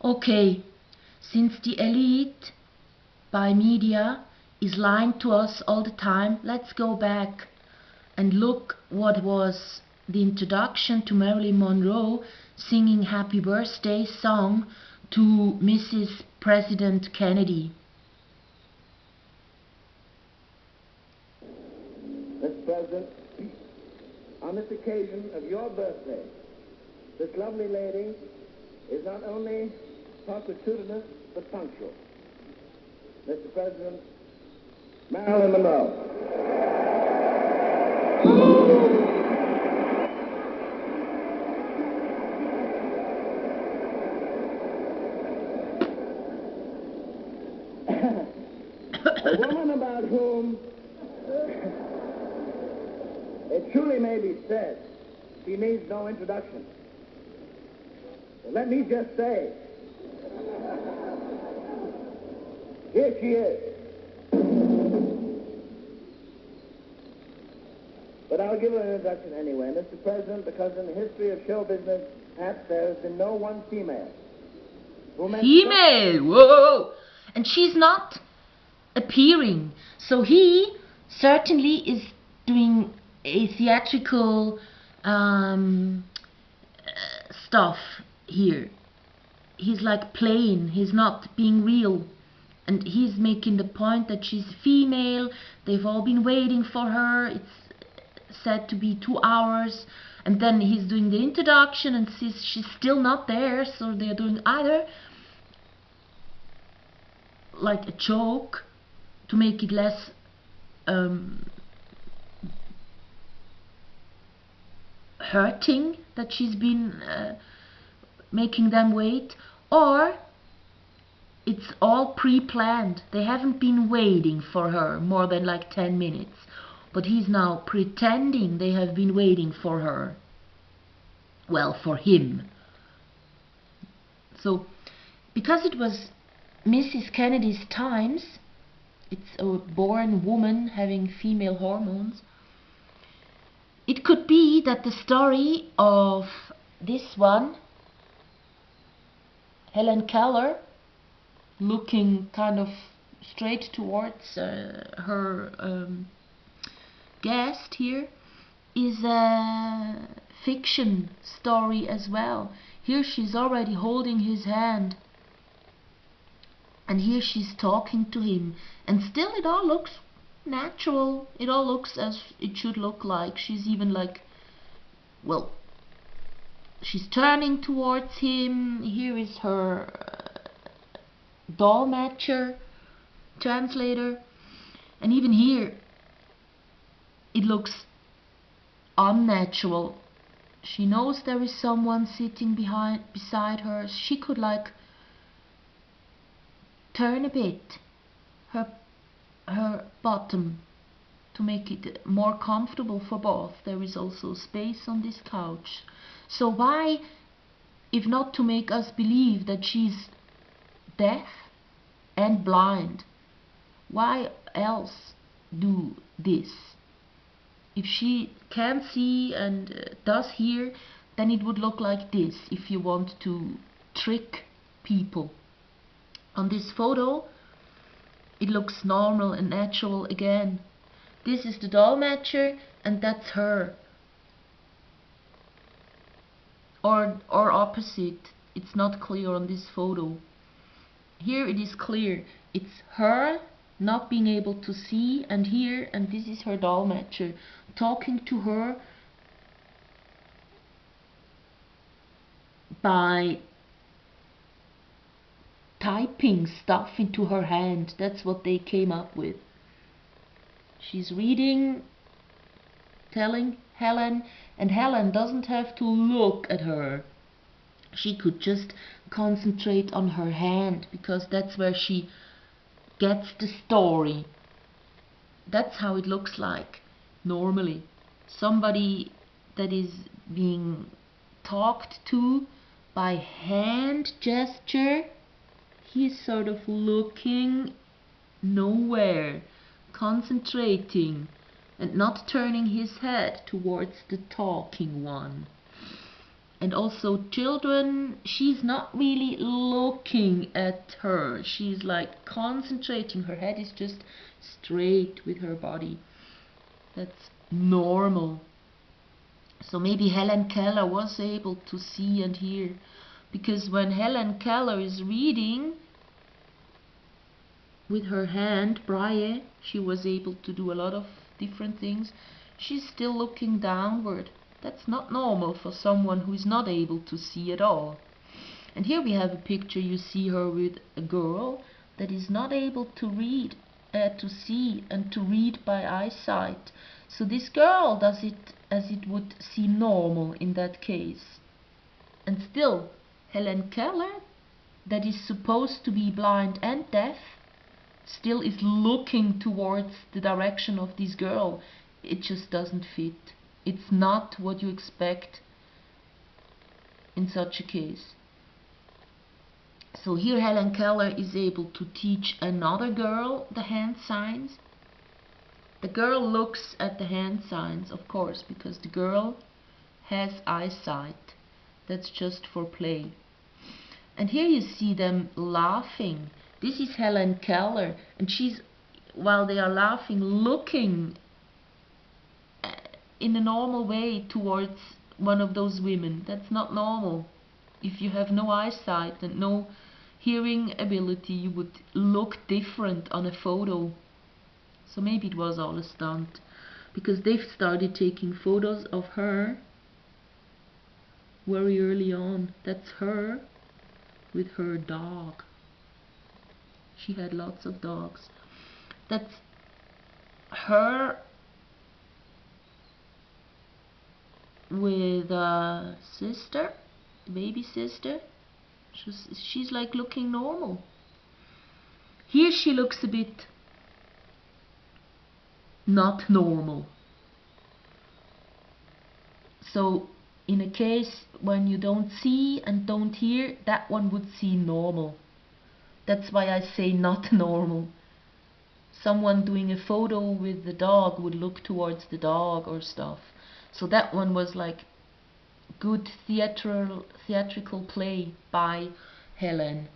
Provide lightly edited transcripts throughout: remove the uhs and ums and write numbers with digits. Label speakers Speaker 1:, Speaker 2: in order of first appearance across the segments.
Speaker 1: Okay, since the elite by media is lying to us all the time, let's go back and look what was the introduction to Marilyn Monroe singing Happy Birthday song to Mrs. President Kennedy.
Speaker 2: Mr. President, on this occasion of your birthday, this lovely lady is not only consuetudinous but punctual. Mr. President, Marilyn Monroe. A woman about whom it truly may be said she needs no introduction. But let me just say, here she is. But I'll give her an introduction anyway, Mr. President, because in the history of show business, perhaps there has been no one female who meant
Speaker 1: Female! Whoa! And she's not appearing. So he certainly is doing a theatrical stuff here. He's like playing, he's not being real. And he's making the point that she's female, they've all been waiting for her, it's said to be 2 hours, and then he's doing the introduction and sees she's still not there, so they're doing either like a joke to make it less hurting that she's been making them wait, or it's all pre-planned. They haven't been waiting for her more than like 10 minutes, but he's now pretending they have been waiting for her. Well, for him. So, because it was Mrs. Kennedy's times, it's a born woman having female hormones, it could be that the story of this one, Helen Keller, looking kind of straight towards her guest here, is a fiction story as well. Here she's already holding his hand, and here she's talking to him, and still it all looks natural. It all looks as it should look like. She's even like, well, she's turning towards him. Here is her dolmetcher, translator, and even here it looks unnatural. She knows there is someone sitting beside her. She could like turn a bit her bottom to make it more comfortable for both. There is also space on this couch. So why, if not to make us believe that she's deaf and blind, why else do this? If she can see and does hear, then it would look like this if you want to trick people. On this photo it looks normal and natural again. This is the dolmetcher and that's her. Or opposite. It's not clear on this photo. Here it is clear. It's her not being able to see, and here, and this is her dolmetcher talking to her by typing stuff into her hand. That's what they came up with. She's reading, telling Helen, and Helen doesn't have to look at her. She could just concentrate on her hand, because that's where she gets the story. That's how it looks like normally. Somebody that is being talked to by hand gesture, he's sort of looking nowhere, concentrating and not turning his head towards the talking one. And also children, she's not really looking at her. She's like concentrating. Her head is just straight with her body. That's normal. So maybe Helen Keller was able to see and hear, because when Helen Keller is reading with her hand, braille, she was able to do a lot of different things. She's still looking downward. That's not normal for someone who is not able to see at all. And here we have a picture. You see her with a girl that is not able to read, to see and to read by eyesight. So this girl does it as it would seem normal in that case. And still, Helen Keller, that is supposed to be blind and deaf, still is looking towards the direction of this girl. It just doesn't fit. It's not what you expect in such a case. So here Helen Keller is able to teach another girl the hand signs. The girl looks at the hand signs, of course, because the girl has eyesight. That's just for play. And here you see them laughing. This is Helen Keller, and she's, while they are laughing, looking in a normal way towards one of those women. That's not normal. If you have no eyesight and no hearing ability, you would look different on a photo. So maybe it was all a stunt, because they've started taking photos of her very early on. That's her with her dog. She had lots of dogs. That's her with a sister, baby sister. She's like looking normal. Here she looks a bit not normal. So in a case when you don't see and don't hear, that one would seem normal. That's why I say not normal. Someone doing a photo with the dog would look towards the dog or stuff. So that one was like good theatrical play by Helen.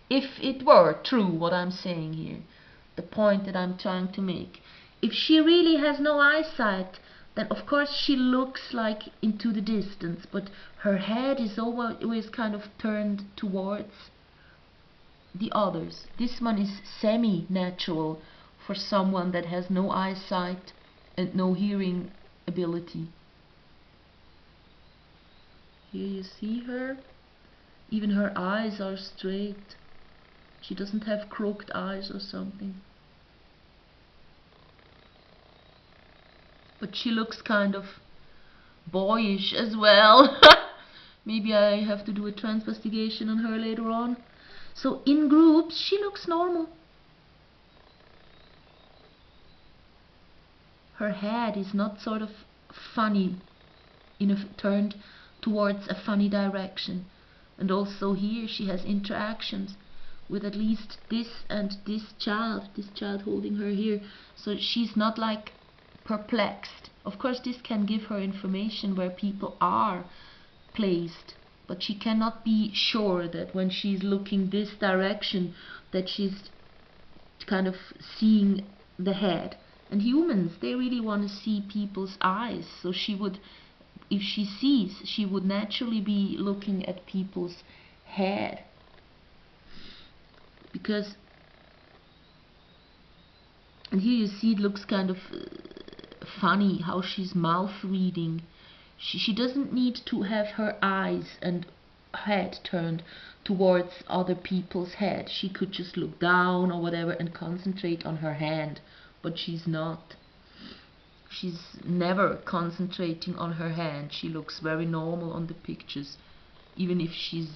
Speaker 1: If it were true what I'm saying here, the point that I'm trying to make. If she really has no eyesight, then of course she looks like into the distance, but her head is always kind of turned towards the others. This one is semi-natural for someone that has no eyesight and no hearing ability. Here you see her. Even her eyes are straight. She doesn't have crooked eyes or something. But she looks kind of boyish as well. Maybe I have to do a transvestigation on her later on. So in groups she looks normal. Her head is not sort of funny, turned towards a funny direction. And also here she has interactions with at least this and this child holding her here. So she's not like perplexed. Of course this can give her information where people are placed, but she cannot be sure that when she's looking this direction that she's kind of seeing the head. And humans, they really want to see people's eyes, so she would, if she sees, she would naturally be looking at people's head. Because, and here you see it looks kind of funny how she's mouth reading. She doesn't need to have her eyes and head turned towards other people's head. She could just look down or whatever and concentrate on her hand, but she's not. She's never concentrating on her hand. She looks very normal on the pictures, even if she's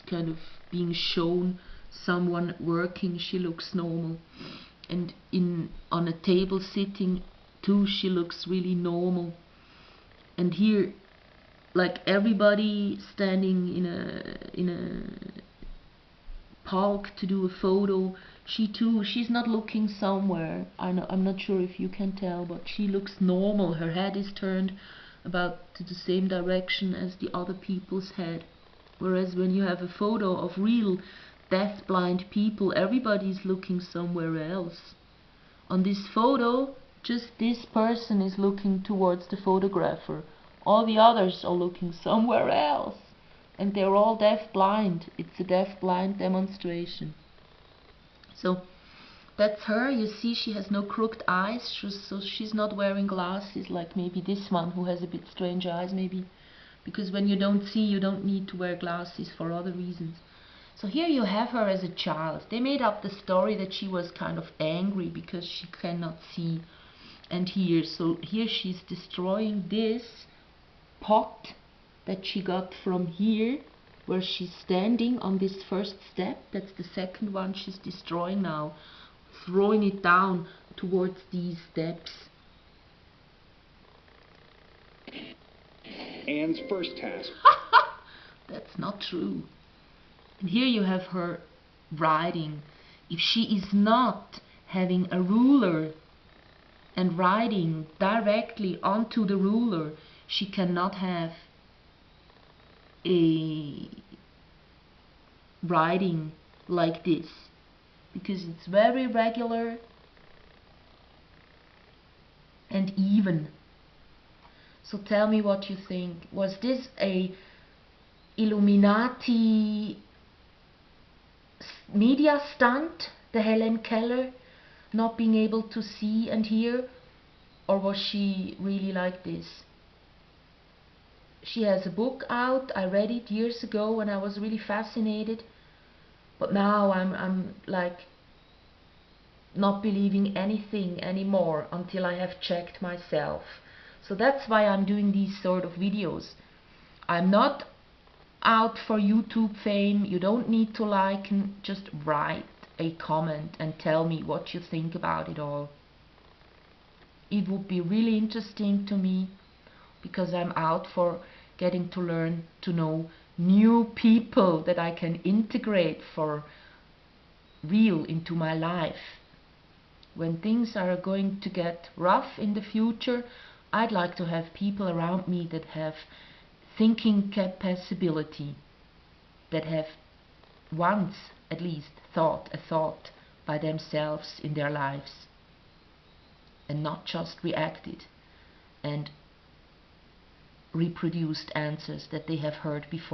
Speaker 1: kind of being shown someone working, she looks normal. And on a table sitting too, she looks really normal. And here, like everybody standing in a park to do a photo, she's not looking somewhere. I'm not sure if you can tell, but she looks normal. Her head is turned about to the same direction as the other people's head. Whereas when you have a photo of real deaf-blind people, everybody's looking somewhere else. On this photo, just this person is looking towards the photographer. All the others are looking somewhere else. And they're all deaf-blind. It's a deaf-blind demonstration. So that's her. You see, she has no crooked eyes, so she's not wearing glasses like maybe this one who has a bit strange eyes, maybe. Because when you don't see, you don't need to wear glasses for other reasons. So here you have her as a child. They made up the story that she was kind of angry because she cannot see and hear. So here she's destroying this pot that she got from here, where she's standing on this first step. That's the second one she's destroying now, throwing it down towards these steps.
Speaker 3: Anne's first task.
Speaker 1: That's not true. And here you have her writing. If she is not having a ruler and writing directly onto the ruler, she cannot have a writing like this, because it's very regular and even. So tell me what you think. Was this a Illuminati media stunt, the Helen Keller not being able to see and hear, or was she really like this? She has a book out. I read it years ago and I was really fascinated, but now I'm like not believing anything anymore until I have checked myself. So that's why I'm doing these sort of videos. I'm not out for YouTube fame. You don't need to like, and just write a comment and tell me what you think about it all. It would be really interesting to me, because I'm out for getting to learn to know new people that I can integrate for real into my life. When things are going to get rough in the future, I'd like to have people around me that have thinking capability, that have once at least thought a thought by themselves in their lives and not just reacted and reproduced answers that they have heard before.